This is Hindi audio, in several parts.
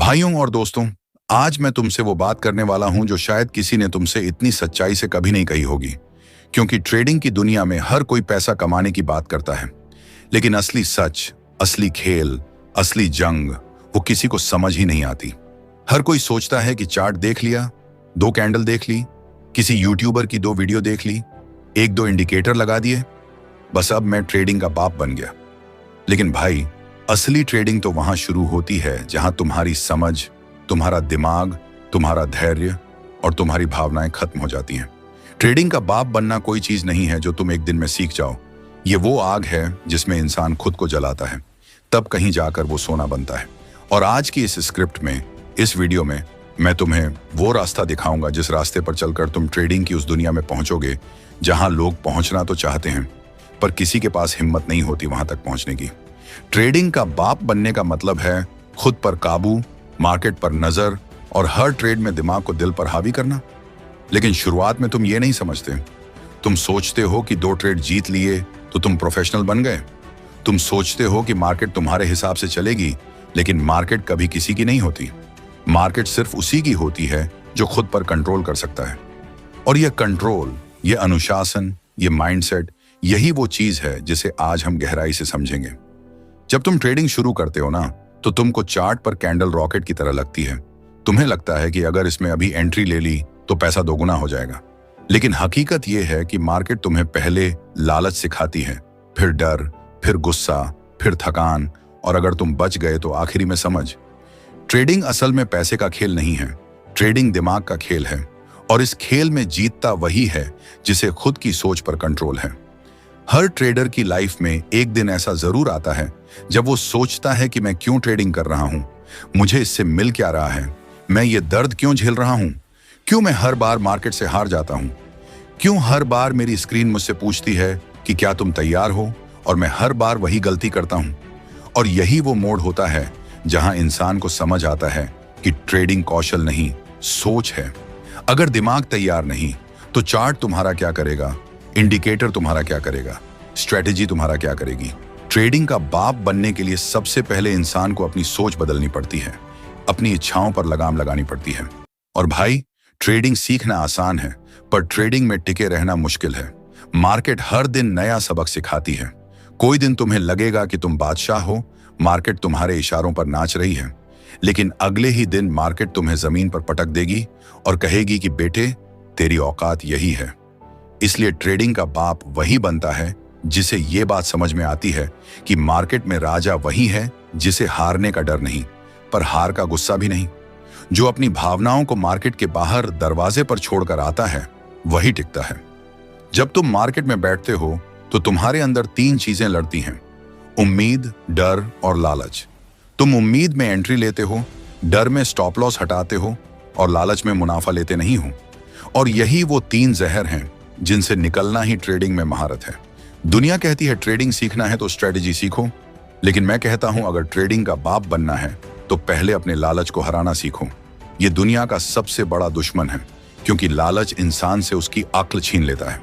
भाइयों और दोस्तों, आज मैं तुमसे वो बात करने वाला हूं जो शायद किसी ने तुमसे इतनी सच्चाई से कभी नहीं कही होगी। क्योंकि ट्रेडिंग की दुनिया में हर कोई पैसा कमाने की बात करता है, लेकिन असली सच, असली खेल, असली जंग वो किसी को समझ ही नहीं आती। हर कोई सोचता है कि चार्ट देख लिया, 2 कैंडल देख ली, किसी यूट्यूबर की 2 वीडियो देख ली, 1-2 इंडिकेटर लगा दिए, बस अब मैं ट्रेडिंग का बाप बन गया। लेकिन भाई, असली ट्रेडिंग तो वहां शुरू होती है जहां तुम्हारी समझ, तुम्हारा दिमाग, तुम्हारा धैर्य और तुम्हारी भावनाएं खत्म हो जाती हैं। ट्रेडिंग का बाप बनना कोई चीज नहीं है जो तुम एक दिन में सीख जाओ। ये वो आग है जिसमें इंसान खुद को जलाता है, तब कहीं जाकर वो सोना बनता है। और आज की इस स्क्रिप्ट में, इस वीडियो में, मैं तुम्हें वो रास्ता दिखाऊंगा जिस रास्ते पर चलकर तुम ट्रेडिंग की उस दुनिया में पहुंचोगे जहां लोग पहुंचना तो चाहते हैं, पर किसी के पास हिम्मत नहीं होती वहां तक पहुंचने की। ट्रेडिंग का बाप बनने का मतलब है खुद पर काबू, मार्केट पर नजर और हर ट्रेड में दिमाग को दिल पर हावी करना। लेकिन शुरुआत में तुम ये नहीं समझते। तुम सोचते हो कि 2 ट्रेड जीत लिए तो तुम प्रोफेशनल बन गए। तुम सोचते हो कि मार्केट तुम्हारे हिसाब से चलेगी, लेकिन मार्केट कभी किसी की नहीं होती। मार्केट सिर्फ उसी की होती है जो खुद पर कंट्रोल कर सकता है। और यह कंट्रोल, यह अनुशासन, यह माइंडसेट, यही वो चीज है जिसे आज हम गहराई से समझेंगे। जब तुम ट्रेडिंग शुरू करते हो ना, तो तुमको चार्ट पर कैंडल रॉकेट की तरह लगती है। तुम्हें लगता है कि अगर इसमें अभी एंट्री ले ली तो पैसा दोगुना हो जाएगा। लेकिन हकीकत यह है कि मार्केट तुम्हें पहले लालच सिखाती है, फिर डर, फिर गुस्सा, फिर थकान, और अगर तुम बच गए तो आखिरी में समझ। ट्रेडिंग असल में पैसे का खेल नहीं है, ट्रेडिंग दिमाग का खेल है। और इस खेल में जीतता वही है जिसे खुद की सोच पर कंट्रोल है। हर ट्रेडर की लाइफ में एक दिन ऐसा जरूर आता है जब वो सोचता है कि मैं क्यों ट्रेडिंग कर रहा हूं, मुझे इससे मिल क्या रहा है, मैं ये दर्द क्यों झेल रहा हूं, क्यों मैं हर बार मार्केट से हार जाता हूं, क्यों हर बार मेरी स्क्रीन मुझसे पूछती है कि क्या तुम तैयार हो, और मैं हर बार वही गलती करता हूं। और यही वो मोड़ होता है जहां इंसान को समझ आता है कि ट्रेडिंग कौशल नहीं, सोच है। अगर दिमाग तैयार नहीं तो चार्ट तुम्हारा क्या करेगा, इंडिकेटर तुम्हारा क्या करेगा, स्ट्रेटेजी तुम्हारा क्या करेगी। ट्रेडिंग का बाप बनने के लिए सबसे पहले इंसान को अपनी सोच बदलनी पड़ती है, अपनी इच्छाओं पर लगाम लगानी पड़ती है। और भाई, ट्रेडिंग सीखना आसान है, पर ट्रेडिंग में टिके रहना मुश्किल है। मार्केट हर दिन नया सबक सिखाती है। कोई दिन तुम्हें लगेगा कि तुम बादशाह हो, मार्केट तुम्हारे इशारों पर नाच रही है, लेकिन अगले ही दिन मार्केट तुम्हें जमीन पर पटक देगी और कहेगी कि बेटे, तेरी औकात यही है। इसलिए ट्रेडिंग का बाप वही बनता है जिसे ये बात समझ में आती है कि मार्केट में राजा वही है जिसे हारने का डर नहीं, पर हार का गुस्सा भी नहीं। जो अपनी भावनाओं को मार्केट के बाहर दरवाजे पर छोड़कर आता है, वही टिकता है। जब तुम मार्केट में बैठते हो तो तुम्हारे अंदर 3 चीजें लड़ती हैं: उम्मीद, डर और लालच। तुम उम्मीद में एंट्री लेते हो, डर में स्टॉप लॉस हटाते हो और लालच में मुनाफा लेते नहीं हो। और यही वो 3 जहर हैं जिनसे निकलना ही ट्रेडिंग में महारत है। दुनिया कहती है ट्रेडिंग सीखना है तो स्ट्रेटेजी सीखो, लेकिन मैं कहता हूं अगर ट्रेडिंग का बाप बनना है तो पहले अपने लालच को हराना सीखो। ये दुनिया का सबसे बड़ा दुश्मन है, क्योंकि लालच इंसान से उसकी अक्ल छीन लेता है।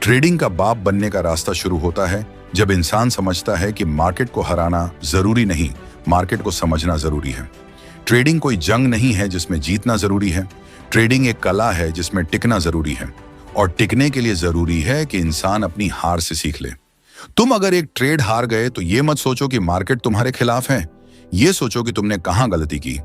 ट्रेडिंग का बाप बनने का रास्ता शुरू होता है जब इंसान समझता है कि मार्केट को हराना जरूरी नहीं, मार्केट को समझना जरूरी है। ट्रेडिंग कोई जंग नहीं है जिसमें जीतना जरूरी है। ट्रेडिंग एक कला है जिसमें टिकना जरूरी है, और टिकने के लिए जरूरी है कि इंसान अपनी हार से सीख ले। तुम अगर एक ट्रेड हार गए तो ये मत सोचो कि मार्केट तुम्हारे खिलाफ है, ये सोचो कि तुमने कहां गलती की।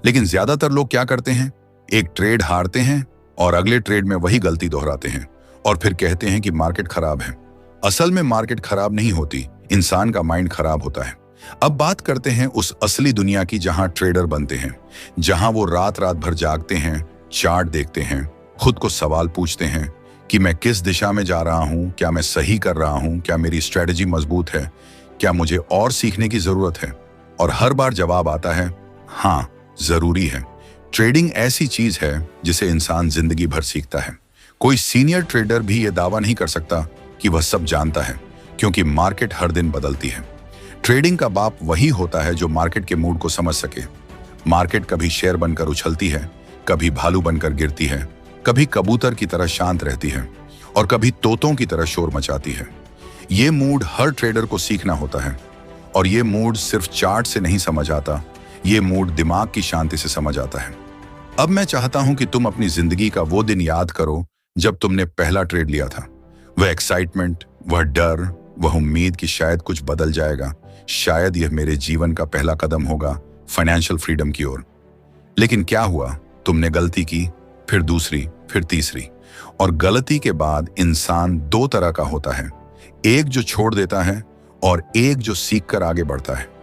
लेकिन ज्यादातर लोग क्या करते हैं, एक ट्रेड हारते हैं और अगले ट्रेड में वही गलती दोहराते हैं और फिर कहते हैं कि मार्केट खराब है। असल में मार्केट खराब नहीं होती, इंसान का माइंड खराब होता है। अब बात करते हैं उस असली दुनिया की जहां ट्रेडर बनते हैं, जहां वो रात रात भर जागते हैं, चार्ट देखते हैं, खुद को सवाल पूछते हैं कि मैं किस दिशा में जा रहा हूं, क्या मैं सही कर रहा हूं, क्या मेरी स्ट्रेटेजी मजबूत है, क्या मुझे और सीखने की जरूरत है। और हर बार जवाब आता है, हाँ, जरूरी है। ट्रेडिंग ऐसी चीज है जिसे इंसान जिंदगी भर सीखता है। कोई सीनियर ट्रेडर भी यह दावा नहीं कर सकता कि वह सब जानता है, क्योंकि मार्केट हर दिन बदलती है। ट्रेडिंग का बाप वही होता है जो मार्केट के मूड को समझ सके। मार्केट कभी शेर बनकर उछलती है, कभी भालू बनकर गिरती है, कभी कबूतर की तरह शांत रहती है और कभी तोतों की तरह शोर मचाती है। ये मूड हर ट्रेडर को सीखना होता है, और ये मूड सिर्फ चार्ट से नहीं समझ आता, ये मूड दिमाग की शांति से समझ आता है। अब मैं चाहता हूं कि तुम अपनी जिंदगी का वो दिन याद करो जब तुमने पहला ट्रेड लिया था। वह एक्साइटमेंट, वह डर, वह उम्मीद कि शायद कुछ बदल जाएगा, शायद यह मेरे जीवन का पहला कदम होगा फाइनेंशियल फ्रीडम की ओर। लेकिन क्या हुआ? तुमने गलती की, फिर दूसरी, फिर तीसरी, और गलती के बाद इंसान दो तरह का होता है, एक जो छोड़ देता है और एक जो सीखकर आगे बढ़ता है।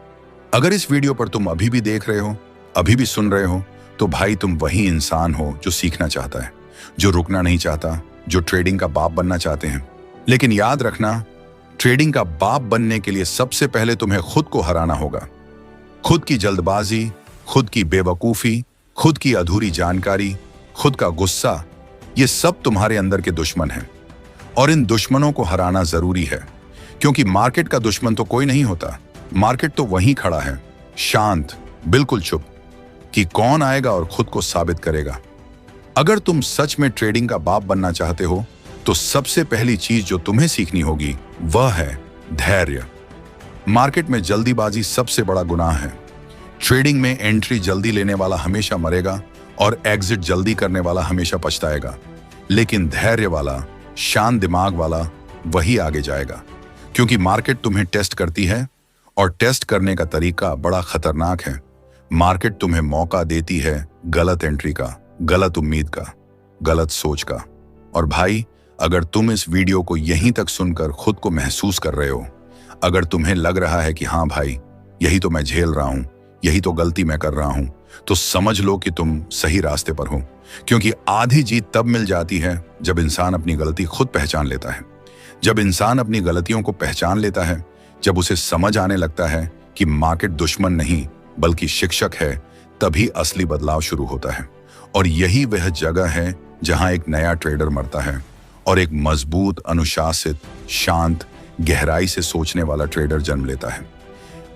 अगर इस वीडियो पर तुम अभी भी देख रहे हो, अभी भी सुन रहे हो, तो भाई तुम वही इंसान हो जो सीखना चाहता है, जो रुकना नहीं चाहता, जो ट्रेडिंग का बाप बनना चाहते हैं। लेकिन याद रखना, ट्रेडिंग का बाप बनने के लिए सबसे पहले तुम्हें खुद को हराना होगा। खुद की जल्दबाजी, खुद की बेवकूफी, खुद की अधूरी जानकारी, खुद का गुस्सा, ये सब तुम्हारे अंदर के दुश्मन हैं। और इन दुश्मनों को हराना जरूरी है, क्योंकि मार्केट का दुश्मन तो कोई नहीं होता। मार्केट तो वहीं खड़ा है, शांत, बिल्कुल चुप, कि कौन आएगा और खुद को साबित करेगा। अगर तुम सच में ट्रेडिंग का बाप बनना चाहते हो, तो सबसे पहली चीज जो तुम्हें सीखनी होगी वह है धैर्य। मार्केट में जल्दीबाजी सबसे बड़ा गुनाह है। ट्रेडिंग में एंट्री जल्दी लेने वाला हमेशा मरेगा और एग्जिट जल्दी करने वाला हमेशा पछताएगा। लेकिन धैर्य वाला, शांत दिमाग वाला, वही आगे जाएगा, क्योंकि मार्केट तुम्हें टेस्ट करती है और टेस्ट करने का तरीका बड़ा खतरनाक है। मार्केट तुम्हें मौका देती है गलत एंट्री का, गलत उम्मीद का, गलत सोच का। और भाई, अगर तुम इस वीडियो को यहीं तक सुनकर खुद को महसूस कर रहे हो, अगर तुम्हें लग रहा है कि हाँ भाई, यही तो मैं झेल रहा हूं, यही तो गलती मैं कर रहा हूं, तो समझ लो कि तुम सही रास्ते पर हो। क्योंकि आधी जीत तब मिल जाती है जब इंसान अपनी गलती खुद पहचान लेता है। जब इंसान अपनी गलतियों को पहचान लेता है, जब उसे समझ आने लगता है कि मार्केट दुश्मन नहीं बल्कि शिक्षक है, तभी असली बदलाव शुरू होता है। और यही वह जगह है जहां एक नया ट्रेडर मरता है और एक मजबूत, अनुशासित, शांत, गहराई से सोचने वाला ट्रेडर जन्म लेता है।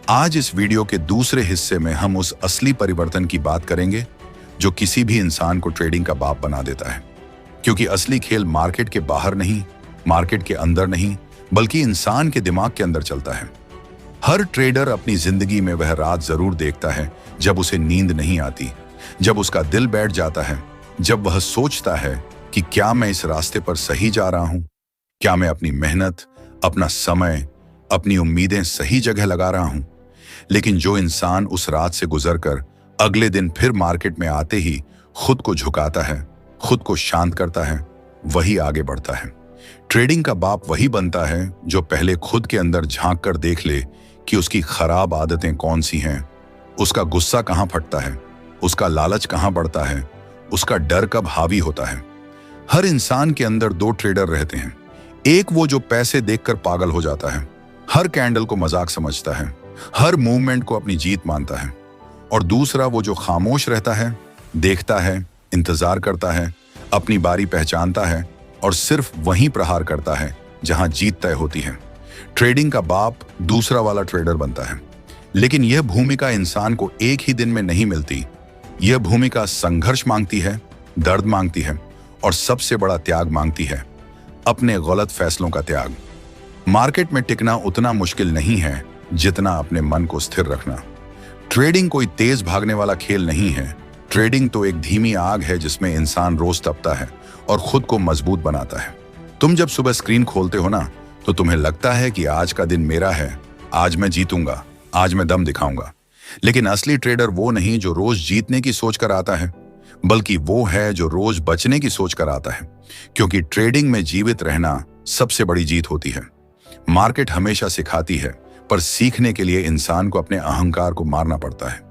आज इस वीडियो के दूसरे हिस्से में हम उस असली परिवर्तन की बात करेंगे जो किसी भी इंसान को ट्रेडिंग का बाप बना देता है। क्योंकि असली खेल मार्केट के बाहर नहीं, मार्केट के अंदर नहीं, बल्कि इंसान के दिमाग के अंदर चलता है। हर ट्रेडर अपनी जिंदगी में वह रात जरूर देखता है जब उसे नींद नहीं आती, जब उसका दिल बैठ जाता है, जब वह सोचता है कि क्या मैं इस रास्ते पर सही जा रहा हूं, क्या मैं अपनी मेहनत, अपना समय, अपनी उम्मीदें सही जगह लगा रहा हूं। लेकिन जो इंसान उस रात से गुजरकर अगले दिन फिर मार्केट में आते ही खुद को झुकाता है, खुद को शांत करता है, वही आगे बढ़ता है। ट्रेडिंग का बाप वही बनता है जो पहले खुद के अंदर झांक कर देख ले कि उसकी खराब आदतें कौन सी हैं, उसका गुस्सा कहां फटता है, उसका लालच कहां बढ़ता है, उसका डर कब हावी होता है। हर इंसान के अंदर दो ट्रेडर रहते हैं। एक वो जो पैसे देखकर पागल हो जाता है, हर कैंडल को मजाक समझता है, हर मूवमेंट को अपनी जीत मानता है। और दूसरा वो जो खामोश रहता है, देखता है, इंतजार करता है, अपनी बारी पहचानता है और सिर्फ वहीं प्रहार करता है जहां जीत तय होती है। ट्रेडिंग का बाप दूसरा वाला ट्रेडर बनता है। लेकिन यह भूमिका इंसान को एक ही दिन में नहीं मिलती। यह भूमिका संघर्ष मांगती है, दर्द मांगती है और सबसे बड़ा त्याग मांगती है, अपने गलत फैसलों का त्याग। मार्केट में टिकना उतना मुश्किल नहीं है जितना अपने मन को स्थिर रखना। ट्रेडिंग कोई तेज भागने वाला खेल नहीं है। ट्रेडिंग तो एक धीमी आग है जिसमें इंसान रोज तपता है और खुद को मजबूत बनाता है। तुम जब सुबह स्क्रीन खोलते हो ना, तो तुम्हें लगता है कि आज का दिन मेरा है, आज मैं जीतूंगा, आज मैं दम दिखाऊंगा। लेकिन असली ट्रेडर वो नहीं जो रोज जीतने की सोच कर आता है, बल्कि वो है जो रोज बचने की सोच कर आता है। क्योंकि ट्रेडिंग में जीवित रहना सबसे बड़ी जीत होती है। मार्केट हमेशा सिखाती है, पर सीखने के लिए इंसान को अपने अहंकार को मारना पड़ता है।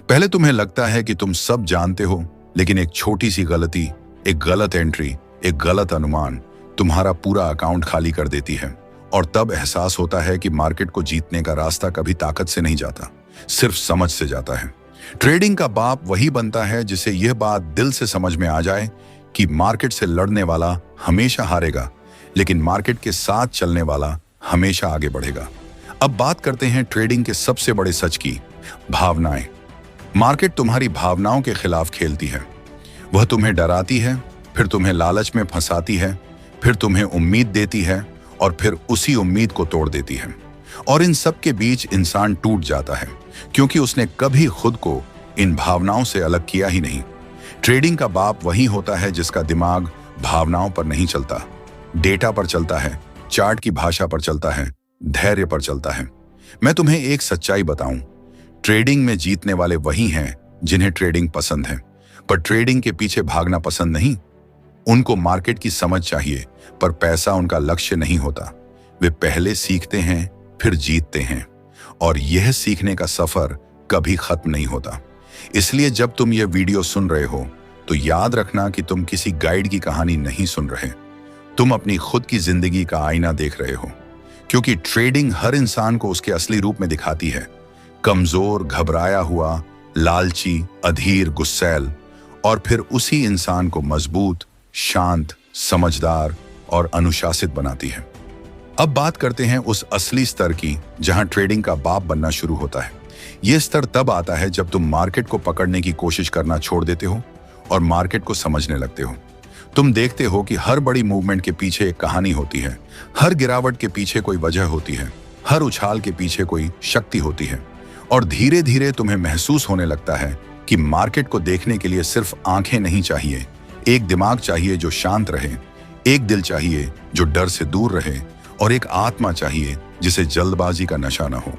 पहले तुम्हें लगता है कि तुम सब जानते हो, लेकिन एक छोटी सी गलती, एक गलत एंट्री, एक गलत अनुमान तुम्हारा पूरा अकाउंट खाली कर देती है। और तब एहसास होता है कि मार्केट को जीतने का रास्ता कभी ताकत से नहीं जाता, सिर्फ समझ से जाता है। ट्रेडिंग का बाप वही बनता है जिसे यह बात दिल से समझ में आ जाए कि मार्केट से लड़ने वाला हमेशा हारेगा, लेकिन मार्केट के साथ चलने वाला हमेशा आगे बढ़ेगा। अब बात करते हैं ट्रेडिंग के सबसे बड़े सच की, भावनाएं। मार्केट तुम्हारी भावनाओं के खिलाफ खेलती है। वह तुम्हें डराती है, फिर तुम्हें लालच में फंसाती है, फिर तुम्हें उम्मीद देती है और फिर उसी उम्मीद को तोड़ देती है। और इन सब के बीच इंसान टूट जाता है, क्योंकि उसने कभी खुद को इन भावनाओं से अलग किया ही नहीं। ट्रेडिंग का बाप वही होता है जिसका दिमाग भावनाओं पर नहीं चलता, डेटा पर चलता है, चार्ट की भाषा पर चलता है, धैर्य पर चलता है। मैं तुम्हें एक सच्चाई बताऊं, ट्रेडिंग में जीतने वाले वही हैं जिन्हें ट्रेडिंग पसंद है, पर ट्रेडिंग के पीछे भागना पसंद नहीं। उनको मार्केट की समझ चाहिए, पर पैसा उनका लक्ष्य नहीं होता। वे पहले सीखते हैं, फिर जीतते हैं, और यह सीखने का सफर कभी खत्म नहीं होता। इसलिए जब तुम यह वीडियो सुन रहे हो तो याद रखना कि तुम किसी गाइड की कहानी नहीं सुन रहे, तुम अपनी खुद की जिंदगी का आईना देख रहे हो। क्योंकि ट्रेडिंग हर इंसान को उसके असली रूप में दिखाती है, कमजोर, घबराया हुआ, लालची, अधीर, गुस्सैल, और फिर उसी इंसान को मजबूत, शांत, समझदार और अनुशासित बनाती है। अब बात करते हैं उस असली स्तर की जहां ट्रेडिंग का बाप बनना शुरू होता है। यह स्तर तब आता है जब तुम मार्केट को पकड़ने की कोशिश करना छोड़ देते हो और मार्केट को समझने लगते हो। तुम देखते हो कि हर बड़ी मूवमेंट के पीछे एक कहानी होती है, हर गिरावट के पीछे कोई वजह होती है, हर उछाल के पीछे कोई शक्ति होती है, और धीरे धीरे तुम्हें महसूस होने लगता है कि मार्केट को देखने के लिए सिर्फ आंखें नहीं चाहिए, एक दिमाग चाहिए जो शांत रहे, एक दिल चाहिए जो डर से दूर रहे, और एक आत्मा चाहिए जिसे जल्दबाजी का नशा न हो।